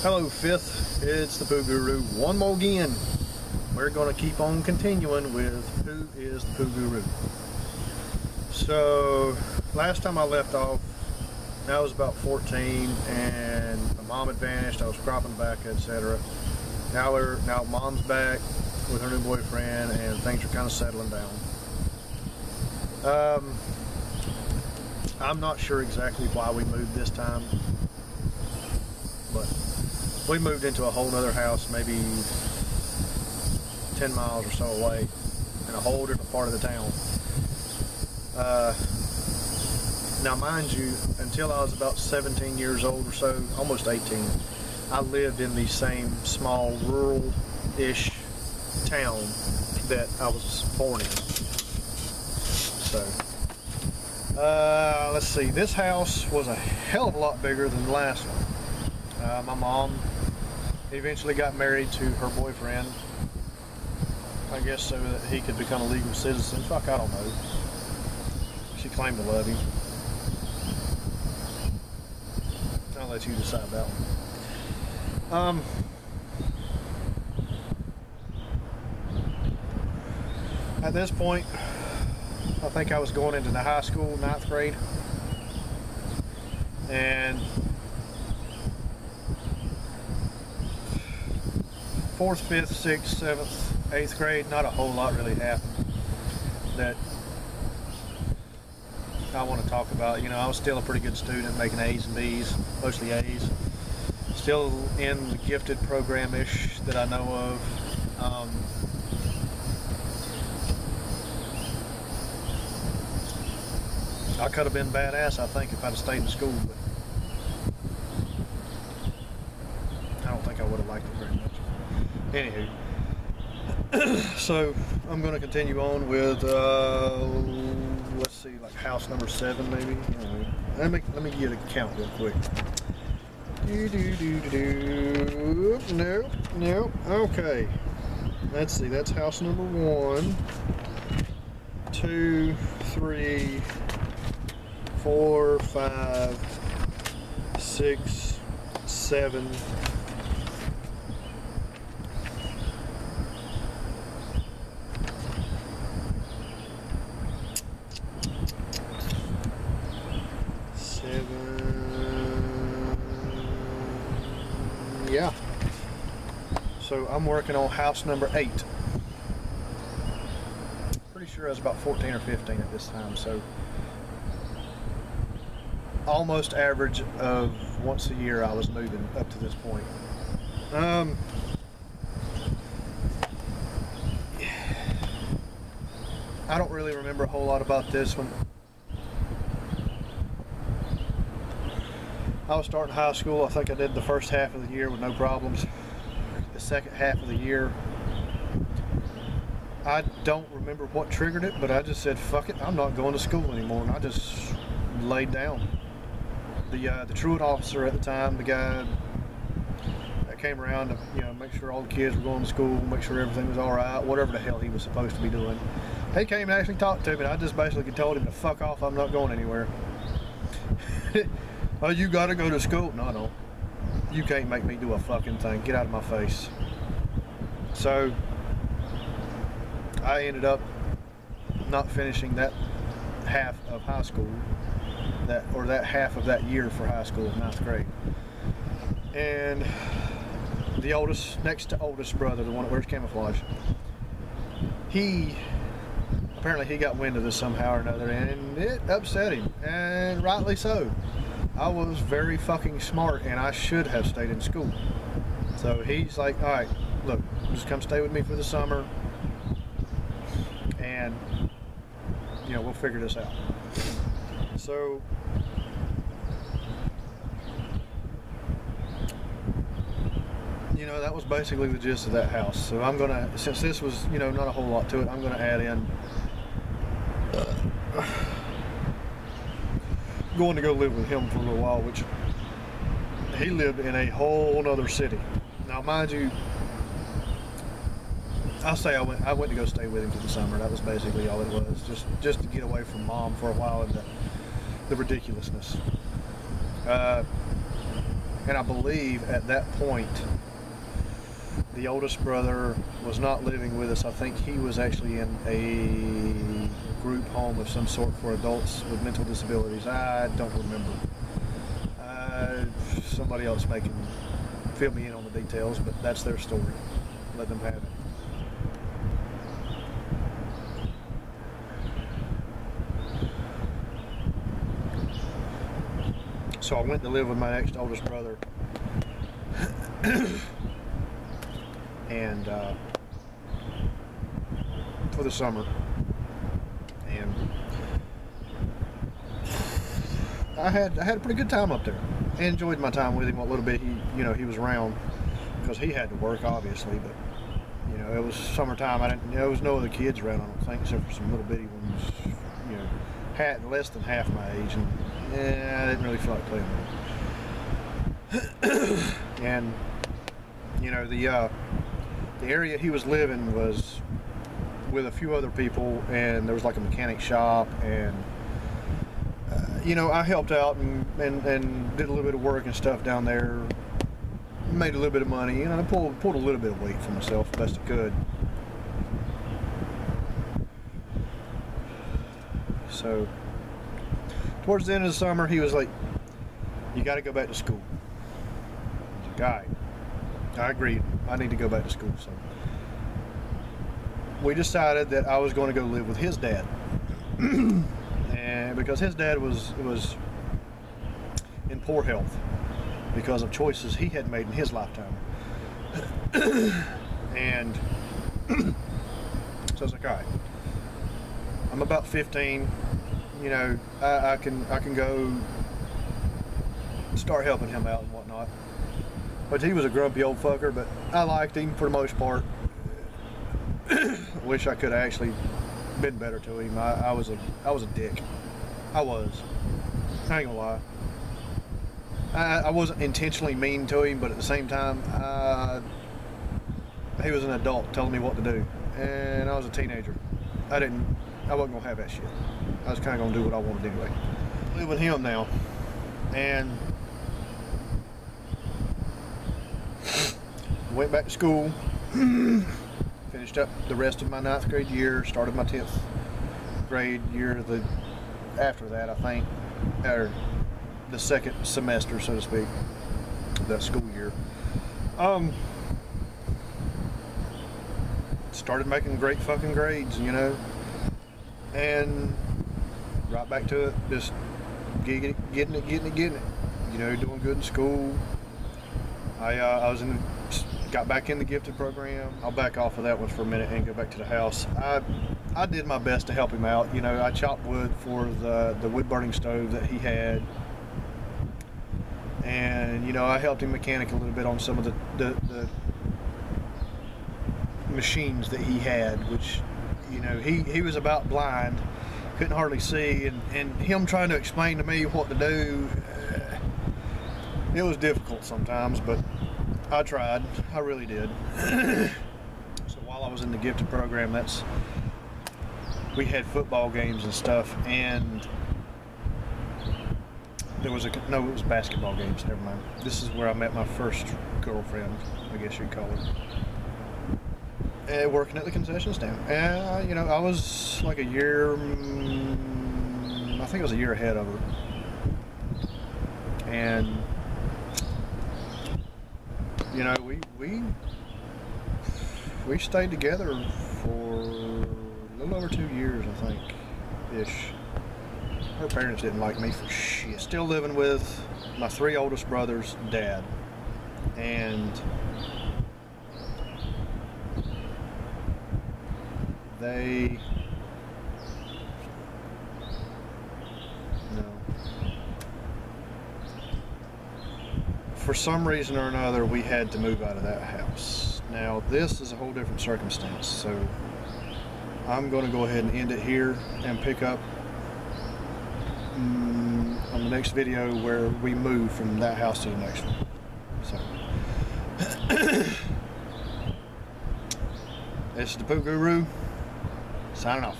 Hello Fifth, it's the Poo Guru. One more again. We're going to keep on continuing with who is the Poo Guru. So last time I left off, I was about 14 and my mom had vanished. I was cropping back, etc. Now mom's back with her new boyfriend and things are kind of settling down. I'm not sure exactly why we moved this time, but we moved into a whole nother house, maybe 10 miles or so away, in a whole different part of the town. Now mind you, until I was about 17 years old or so, almost 18, I lived in the same small rural-ish town that I was born in. So, let's see, this house was a hell of a lot bigger than the last one. My mom eventually got married to her boyfriend, I guess so that he could become a legal citizen. Fuck, I don't know. She claimed to love him. I'll let you decide that one. At this point, I think I was going into the high school, 9th grade, and 4th, 5th, 6th, 7th, 8th grade, not a whole lot really happened that I want to talk about. You know, I was still a pretty good student, making A's and B's, mostly A's. Still in the gifted program-ish that I know of. I could have been badass, I think, if I'd have stayed in school, but I don't think I would have liked it very much. Anywho, so I'm going to continue on with, let's see, like house number 7 maybe. Let me get a count real quick. Nope. Okay. Let's see. That's house number 1, 2, 3, 4, 5, 6, 7. 7. Yeah. So I'm working on house number 8. Pretty sure I was about 14 or 15 at this time, so almost average of once a year I was moving up to this point. I don't really remember a whole lot about this one. I was starting high school. I think I did the first half of the year with no problems. The second half of the year, I don't remember what triggered it, but I just said, fuck it, I'm not going to school anymore, and I just laid down. The truant officer at the time, the guy that came around to, you know, make sure all the kids were going to school, make sure everything was all right, whatever the hell he was supposed to be doing, he came and actually talked to me, and I just basically told him to fuck off, I'm not going anywhere. Oh, you gotta go to school? No, no. You can't make me do a fucking thing. Get out of my face. So, I ended up not finishing that half of high school, that half of that year for high school, 9th grade. And the next to oldest brother, the one that wears camouflage, apparently he got wind of this somehow or another, and it upset him, and rightly so. I was very fucking smart and I should have stayed in school. So he's like, all right, look, just come stay with me for the summer and, you know, we'll figure this out. So you know, that was basically the gist of that house. So I'm gonna, since this was, you know, not a whole lot to it, I'm gonna add in going to go live with him for a little while, which he lived in a whole other city. Now mind you, I'll say I went to go stay with him for the summer. That was basically all it was, just to get away from mom for a while and the ridiculousness. And I believe at that point, the oldest brother was not living with us. I think he was actually in a group home of some sort for adults with mental disabilities. I don't remember. Somebody else can fill me in on the details, but that's their story. Let them have it. So I went to live with my next oldest brother, and for the summer, and I had a pretty good time up there. I enjoyed my time with him. What little bit he was around, because he had to work, obviously. But it was summertime. There was no other kids around, I don't think, except for some little bitty ones. Had less than half my age, and I didn't really feel like playing with them. And the area he was living was with a few other people, and there was like a mechanic shop, and I helped out and did a little bit of work and stuff down there. Made a little bit of money, I pulled a little bit of weight for myself, best I could. So towards the end of the summer, he was like, "You got to go back to school." I was like, "All right." I agreed. I need to go back to school. So we decided that I was going to go live with his dad. And because his dad was in poor health because of choices he had made in his lifetime. And so I was like, all right, I'm about 15, I can go start helping him out and whatnot. But he was a grumpy old fucker, but I liked him for the most part. Wish I could have actually been better to him. I was a dick. I was. I ain't gonna lie. I wasn't intentionally mean to him, but at the same time, he was an adult telling me what to do, and I was a teenager. I wasn't gonna have that shit. I was kind of gonna do what I wanted anyway. I live with him now, and went back to school. Finished up the rest of my 9th grade year. Started my 10th grade year. After that, I think, or the second semester, so to speak, of that school year. Started making great fucking grades, and right back to it, just getting it. Doing good in school. Got back in the gifted program. I'll back off of that one for a minute and go back to the house. I did my best to help him out. I chopped wood for the wood burning stove that he had. And, I helped him mechanic a little bit on some of the machines that he had, which, he was about blind, couldn't hardly see, and him trying to explain to me what to do, it was difficult sometimes, but I tried. I really did. So while I was in the gifted program, we had football games and stuff, and it was basketball games, never mind. This is where I met my first girlfriend, I guess you'd call her. Working at the concession stand. And, I was like I think it was a year ahead of her. And, we stayed together for a little over 2 years, I think, ish. Her parents didn't like me for shit. Still living with my 3 oldest brothers' dad. And for some reason or another, we had to move out of that house. Now, this is a whole different circumstance, so I'm going to go ahead and end it here and pick up on the next video where we move from that house to the next one. So, this is the Poo Guru, signing off.